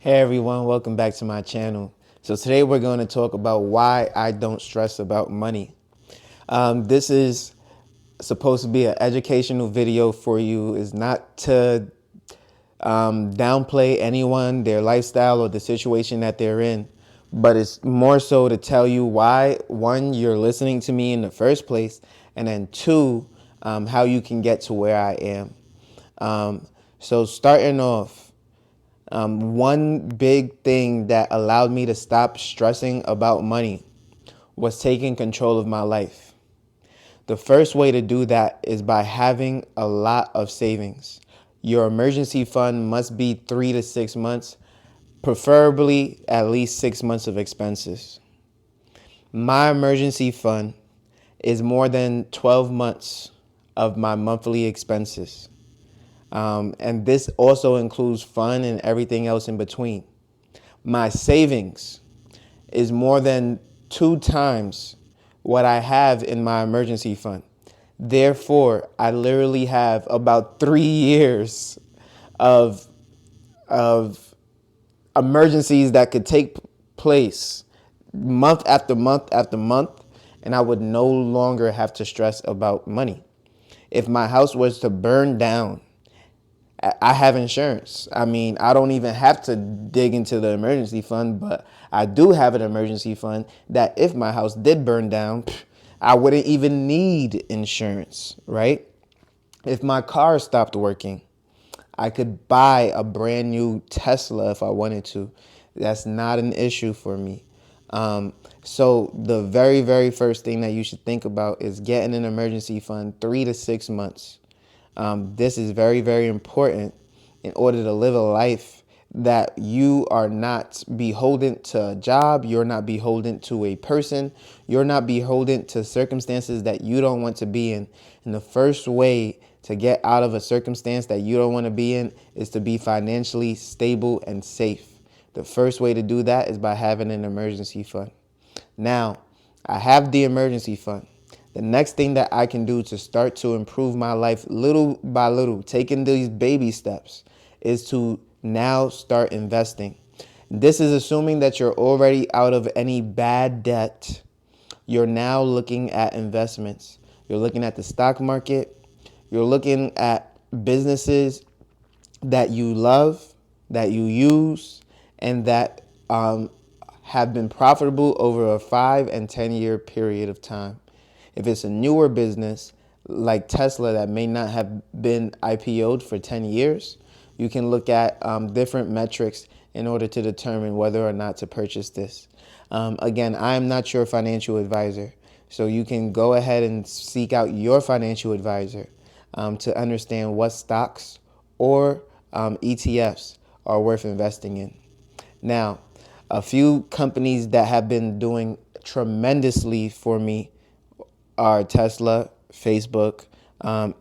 Hey everyone, welcome back to my channel. So today we're going to talk about why I don't stress about money. This is supposed to be an educational video for you. It's not to downplay anyone, their lifestyle, or the situation that they're in, but it's more so to tell you why, one, you're listening to me in the first place, and then two, how you can get to where I am. So starting off, one big thing that allowed me to stop stressing about money was taking control of my life. The first way to do that is by having a lot of savings. Your emergency fund must be 3 to 6 months, preferably at least 6 months of expenses. My emergency fund is more than 12 months of my monthly expenses. And this also includes fun and everything else in between. My savings is more than 2 times what I have in my emergency fund. Therefore, I literally have about 3 years of of emergencies that could take place month after month after month, and I would no longer have to stress about money. If my house was to burn down, I have insurance. I mean, I don't even have to dig into the emergency fund, but I do have an emergency fund that if my house did burn down, I wouldn't even need insurance, right? If my car stopped working, I could buy a brand new Tesla if I wanted to. That's not an issue for me. So the very, very first thing that you should think about is getting an emergency fund 3 to 6 months. This is very, very important in order to live a life that you are not beholden to a job, you're not beholden to a person, you're not beholden to circumstances that you don't want to be in. And the first way to get out of a circumstance that you don't want to be in is to be financially stable and safe. The first way to do that is by having an emergency fund. Now, I have the emergency fund. The next thing that I can do to start to improve my life little by little, taking these baby steps, is to now start investing. This is assuming that you're already out of any bad debt. You're now looking at investments. You're looking at the stock market. You're looking at businesses that you love, that you use, and that have been profitable over a 5 and 10 year period of time. If it's a newer business like Tesla that may not have been IPO'd for 10 years, you can look at different metrics in order to determine whether or not to purchase this. Again, I am not your financial advisor, so you can go ahead and seek out your financial advisor to understand what stocks or ETFs are worth investing in. Now, a few companies that have been doing tremendously for me are Tesla, Facebook,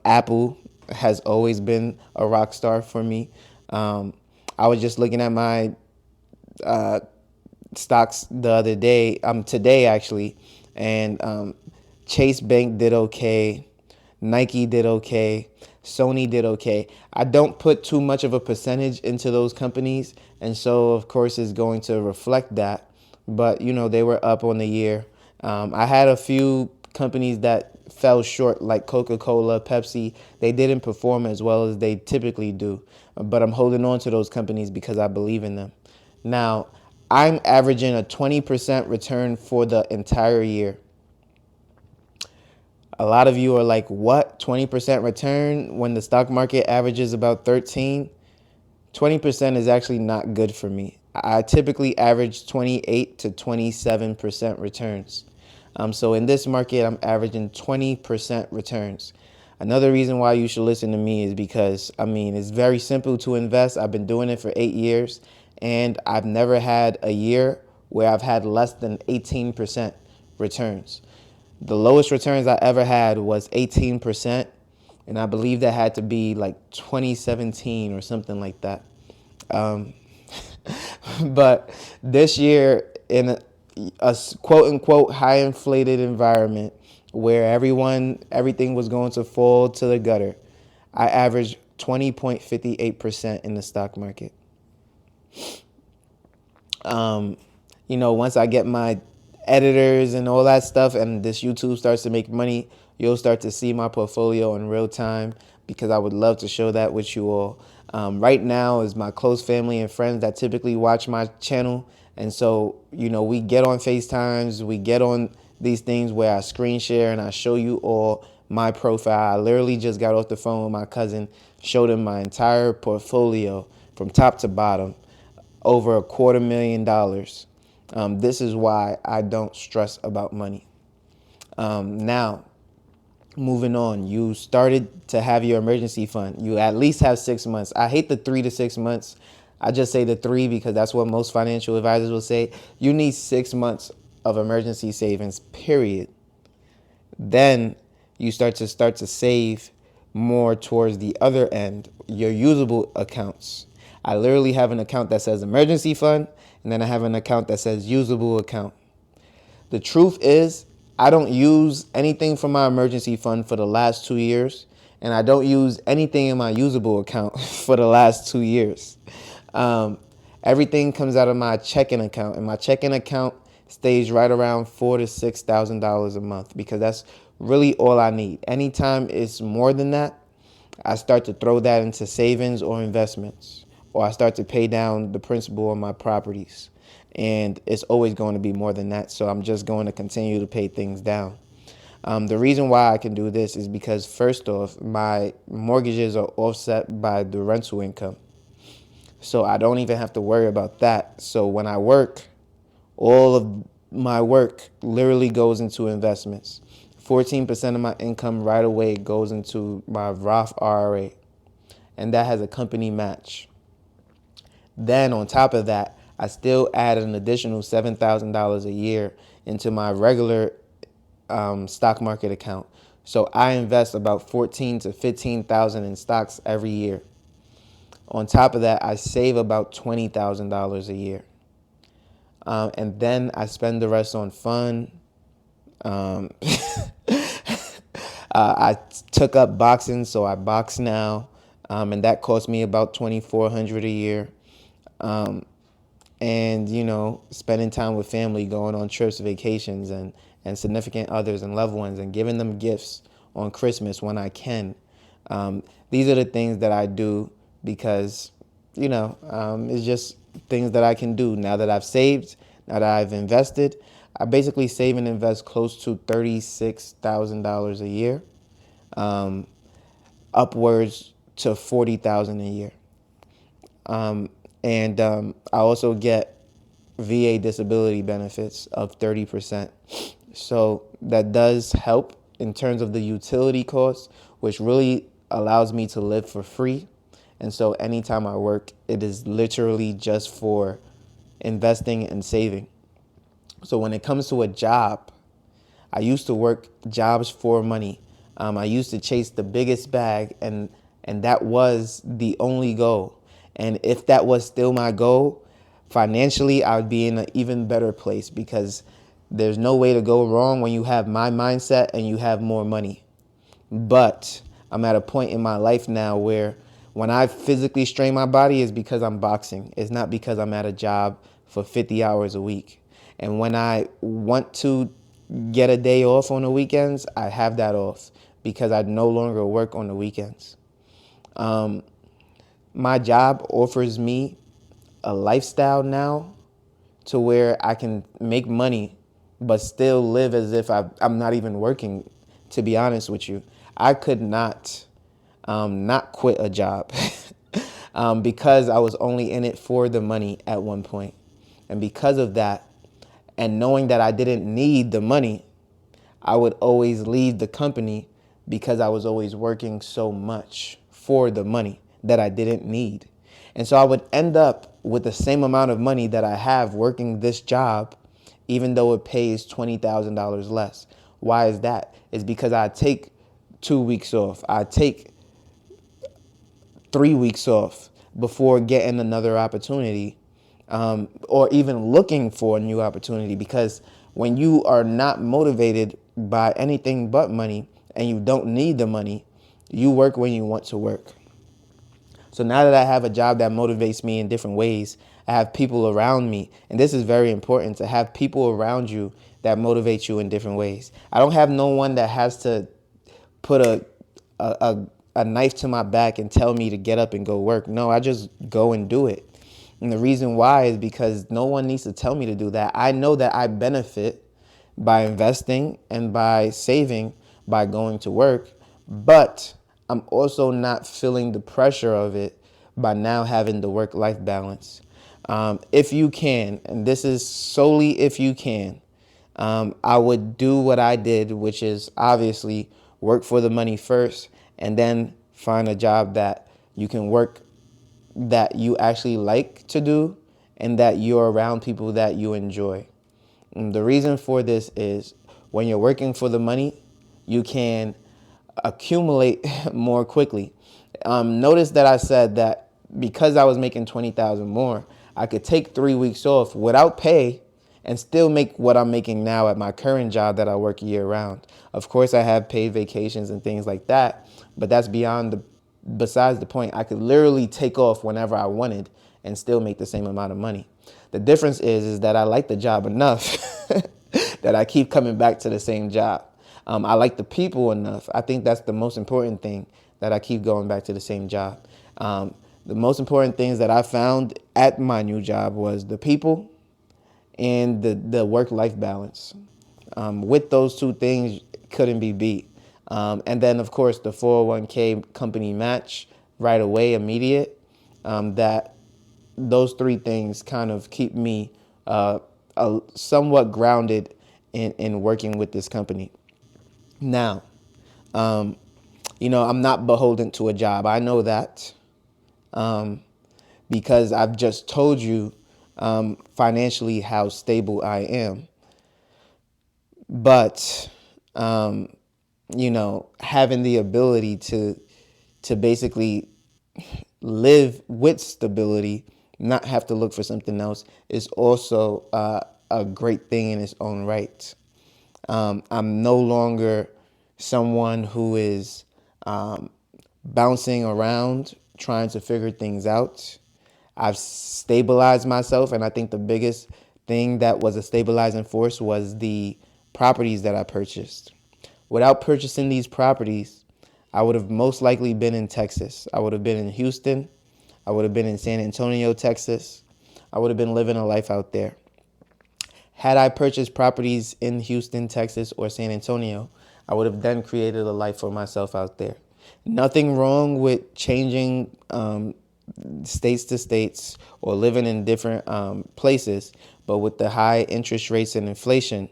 Apple has always been a rock star for me. I was just looking at my stocks the other day, today actually, and Chase Bank did okay, Nike did okay, Sony did okay. I don't put too much of a percentage into those companies, and so of course it's going to reflect that. But you know, they were up on the year. I had a few companies that fell short, like Coca-Cola, Pepsi. They didn't perform as well as they typically do, but I'm holding on to those companies because I believe in them. Now, I'm averaging a 20% return for the entire year. A lot of you are like, what? 20% return when the stock market averages about 13? 20% is actually not good for me. I typically average 28 to 27% returns. So in this market, I'm averaging 20% returns. Another reason why you should listen to me is because, I mean, it's very simple to invest. I've been doing it for 8 years, and I've never had a year where I've had less than 18% returns. The lowest returns I ever had was 18%, and I believe that had to be like 2017 or something like that. But this year, in a quote unquote high inflated environment where everything was going to fall to the gutter, I averaged 20.58% in the stock market. Once I get my editors and all that stuff and this YouTube starts to make money, you'll start to see my portfolio in real time because I would love to show that with you all. Right now is my close family and friends that typically watch my channel. And so, we get on FaceTimes, we get on these things where I screen share and I show you all my profile. I literally just got off the phone with my cousin, showed him my entire portfolio from top to bottom, over $250,000. This is why I don't stress about money. Now, moving on, you started to have your emergency fund. You at least have 6 months. I hate the 3 to 6 months. I just say the 3 because that's what most financial advisors will say. You need 6 months of emergency savings, period. Then you start to save more towards the other end, your usable accounts. I literally have an account that says emergency fund, and then I have an account that says usable account. The truth is, I don't use anything from my emergency fund for the last 2 years, and I don't use anything in my usable account for the last 2 years. Everything comes out of my checking account, and my checking account stays right around $4,000 to $6,000 a month because that's really all I need. Anytime it's more than that, I start to throw that into savings or investments, or I start to pay down the principal on my properties. And it's always going to be more than that, so I'm just going to continue to pay things down. The reason why I can do this is because, first off, my mortgages are offset by the rental income. So I don't even have to worry about that. So when I work, all of my work literally goes into investments. 14% of my income right away goes into my Roth IRA, and that has a company match. Then on top of that, I still add an additional $7,000 a year into my regular stock market account. So I invest about 14 to 15,000 in stocks every year. On top of that, I save about $20,000 a year. And then I spend the rest on fun. I took up boxing, so I box now, and that cost me about $2,400 a year. And spending time with family, going on trips, vacations, and significant others and loved ones, and giving them gifts on Christmas when I can. These are the things that I do because it's just things that I can do now that I've saved, now that I've invested. I basically save and invest close to $36,000 a year, upwards to $40,000 a year. And I also get VA disability benefits of 30%. So that does help in terms of the utility costs, which really allows me to live for free. And so anytime I work, it is literally just for investing and saving. So when it comes to a job, I used to work jobs for money. I used to chase the biggest bag, and that was the only goal. And if that was still my goal, financially, I would be in an even better place because there's no way to go wrong when you have my mindset and you have more money. But I'm at a point in my life now where when I physically strain my body is because I'm boxing. It's not because I'm at a job for 50 hours a week. And when I want to get a day off on the weekends, I have that off because I no longer work on the weekends. My job offers me a lifestyle now to where I can make money but still live as if I'm not even working, to be honest with you. I could not quit a job because I was only in it for the money at one point. And because of that, and knowing that I didn't need the money, I would always leave the company because I was always working so much for the money that I didn't need. And so I would end up with the same amount of money that I have working this job, even though it pays $20,000 less. Why is that? It's because I take 2 weeks off. I take 3 weeks off before getting another opportunity, or even looking for a new opportunity. Because when you are not motivated by anything but money and you don't need the money, you work when you want to work. So now that I have a job that motivates me in different ways, I have people around me. And this is very important, to have people around you that motivate you in different ways. I don't have no one that has to put a knife to my back and tell me to get up and go work. No, I just go and do it. And the reason why is because no one needs to tell me to do that. I know that I benefit by investing and by saving by going to work, but I'm also not feeling the pressure of it by now having the work-life balance. If you can, and this is solely if you can, I would do what I did, which is obviously work for the money first and then find a job that you can work, that you actually like to do, and that you're around people that you enjoy. And the reason for this is when you're working for the money, you can accumulate more quickly. Notice that I said that because I was making 20,000 more, I could take 3 weeks off without pay and still make what I'm making now at my current job that I work year round. Of course, I have paid vacations and things like that, but that's besides the point. I could literally take off whenever I wanted and still make the same amount of money. The difference is that I like the job enough that I keep coming back to the same job. I like the people enough. I think that's the most important thing, that I keep going back to the same job. The most important things that I found at my new job was the people and the work-life balance. With those two things, couldn't be beat. And then, of course, the 401k company match right away, immediate. That those three things kind of keep me somewhat grounded in working with this company. Now, I'm not beholden to a job. I know that because I've just told you financially how stable I am. But, having the ability to basically live with stability, not have to look for something else, is also a great thing in its own right. I'm no longer someone who is bouncing around trying to figure things out. I've stabilized myself, and I think the biggest thing that was a stabilizing force was the properties that I purchased. Without purchasing these properties, I would have most likely been in Texas. I would have been in Houston. I would have been in San Antonio, Texas. I would have been living a life out there. Had I purchased properties in Houston, Texas, or San Antonio, I would have then created a life for myself out there. Nothing wrong with changing states to states or living in different places, but with the high interest rates and inflation,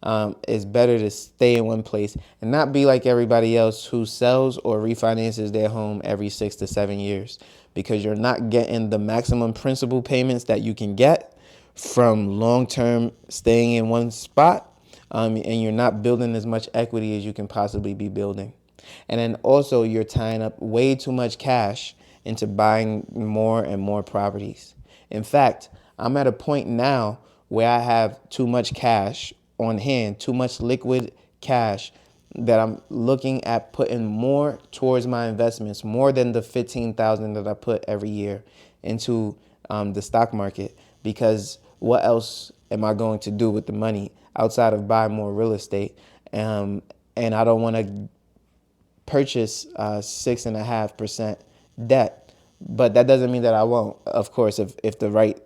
it's better to stay in one place and not be like everybody else who sells or refinances their home every 6 to 7 years, because you're not getting the maximum principal payments that you can get from long-term staying in one spot, and you're not building as much equity as you can possibly be building. And then also you're tying up way too much cash into buying more and more properties. In fact, I'm at a point now where I have too much cash on hand, too much liquid cash, that I'm looking at putting more towards my investments, more than the $15,000 that I put every year into the stock market. Because what else am I going to do with the money outside of buy more real estate? And I don't want to purchase 6.5% debt, but that doesn't mean that I won't. Of course, if the right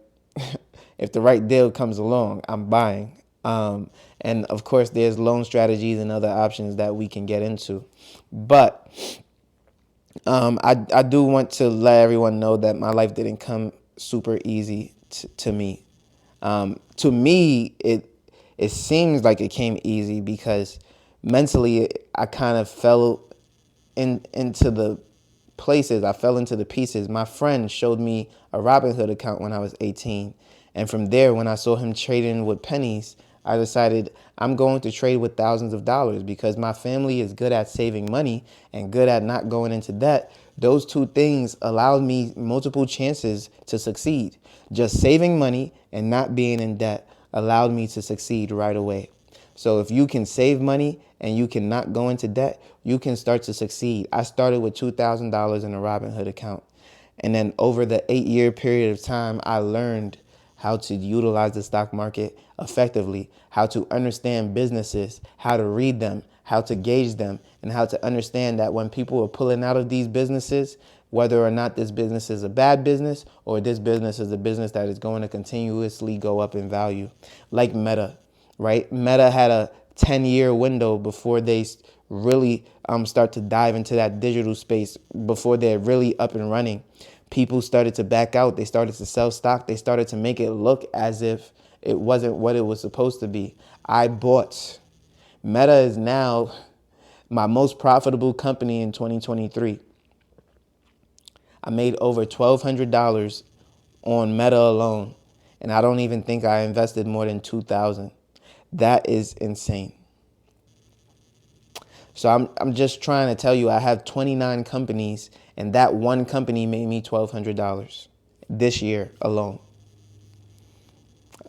if the right deal comes along, I'm buying. And of course, there's loan strategies and other options that we can get into. But I do want to let everyone know that my life didn't come super easy to me. To me, it seems like it came easy because mentally I kind of fell into the places. I fell into the pieces. My friend showed me a Robinhood account when I was 18. And from there, when I saw him trading with pennies, I decided I'm going to trade with thousands of dollars because my family is good at saving money and good at not going into debt. Those two things allowed me multiple chances to succeed. Just saving money and not being in debt allowed me to succeed right away. So if you can save money and you cannot go into debt, you can start to succeed. I started with $2,000 in a Robinhood account. And then over the 8-year period of time, I learned how to utilize the stock market effectively, how to understand businesses, how to read them, how to gauge them, and how to understand that when people are pulling out of these businesses, whether or not this business is a bad business or this business is a business that is going to continuously go up in value. Like Meta, right? Meta had a 10-year window before they really start to dive into that digital space, before they're really up and running. People started to back out. They started to sell stock. They started to make it look as if it wasn't what it was supposed to be. I bought. Meta is now my most profitable company in 2023. I made over $1,200 on Meta alone, and I don't even think I invested more than $2,000. That is insane. So I'm just trying to tell you, I have 29 companies, and that one company made me $1,200 this year alone.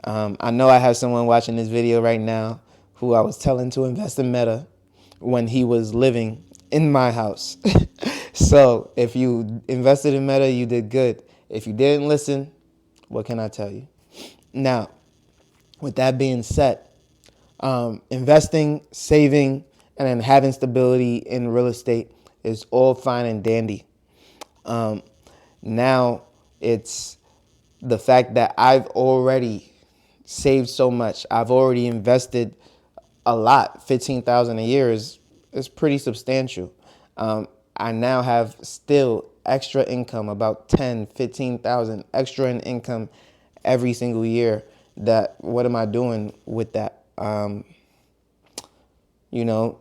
I know I have someone watching this video right now who I was telling to invest in Meta when he was living in my house. So if you invested in Meta, you did good. If you didn't listen, what can I tell you? Now, with that being said, investing, saving, and then having stability in real estate is all fine and dandy. Now it's the fact that I've already saved so much. I've already invested a lot. 15,000 a year is pretty substantial. I now have still extra income, about 10, 15,000 extra in income every single year. That what am I doing with that?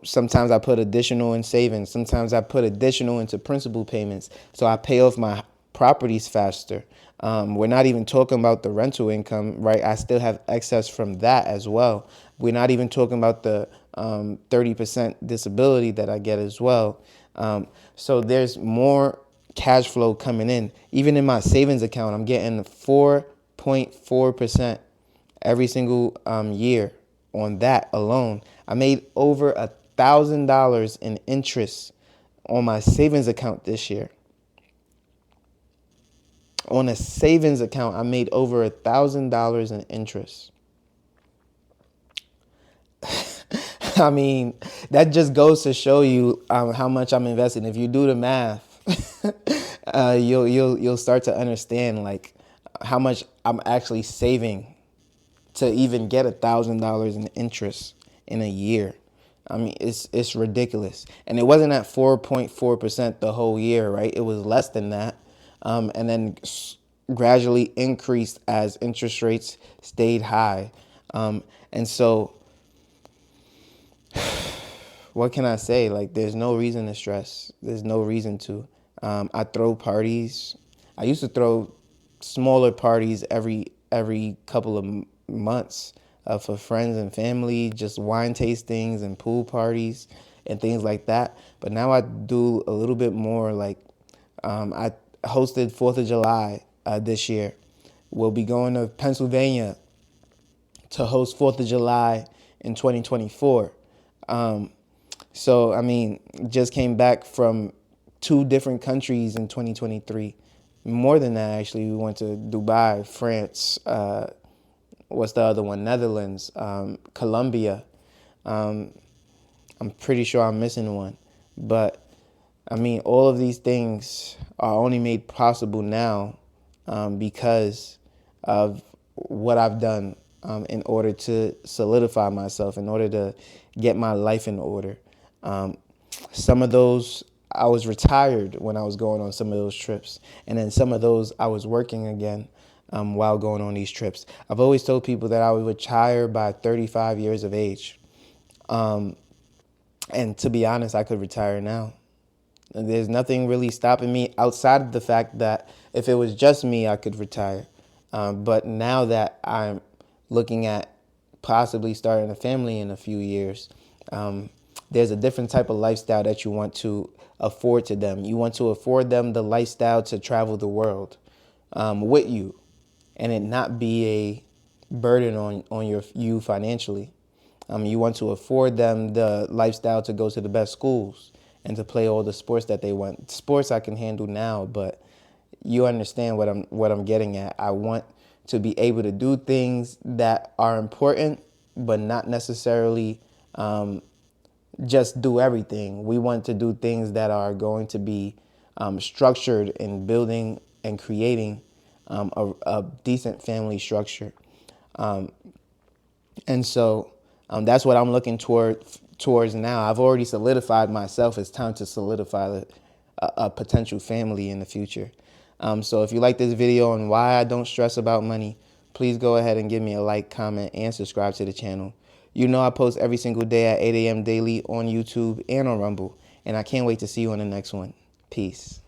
Sometimes I put additional in savings. Sometimes I put additional into principal payments. So I pay off my properties faster. We're not even talking about the rental income, right? I still have excess from that as well. We're not even talking about the 30% disability that I get as well. So there's more cash flow coming in. Even in my savings account, I'm getting 4.4% every single year on that alone. I made over $1,000 in interest on my savings account this year. On a savings account, I made over $1,000 in interest. I mean, that just goes to show you how much I'm investing. If you do the math, you'll start to understand like how much I'm actually saving to even get $1,000 in interest in a year. I mean, it's ridiculous. And it wasn't at 4.4% the whole year, right? It was less than that. And then gradually increased as interest rates stayed high. And so what can I say? Like, there's no reason to stress. There's no reason to. I throw parties. I used to throw smaller parties every couple of months for friends and family, just wine tastings and pool parties and things like that. But now I do a little bit more. Like, I hosted 4th of July this year. We'll be going to Pennsylvania to host 4th of July in 2024. So, I mean, just came back from 2 different countries in 2023. More than that, actually. We went to Dubai, France, what's the other one? Netherlands, Colombia. I'm pretty sure I'm missing one. But, I mean, all of these things are only made possible now because of what I've done in order to solidify myself, in order to get my life in order. Some of those, I was retired when I was going on some of those trips. And then some of those, I was working again while going on these trips. I've always told people that I would retire by 35 years of age. And to be honest, I could retire now. There's nothing really stopping me outside of the fact that if it was just me, I could retire. But now that I'm looking at possibly starting a family in a few years, there's a different type of lifestyle that you want to afford to them. You want to afford them the lifestyle to travel the world with you, and it not be a burden on you financially. You want to afford them the lifestyle to go to the best schools and to play all the sports that they want. Sports I can handle now, but you understand what I'm getting at. I want to be able to do things that are important, but not necessarily just do everything. We want to do things that are going to be structured in building and creating a decent family structure. And so that's what I'm looking towards now. I've already solidified myself. It's time to solidify a potential family in the future. So if you like this video on why I don't stress about money, please go ahead and give me a like, comment, and subscribe to the channel. You know I post every single day at 8 a.m. daily on YouTube and on Rumble. And I can't wait to see you on the next one. Peace.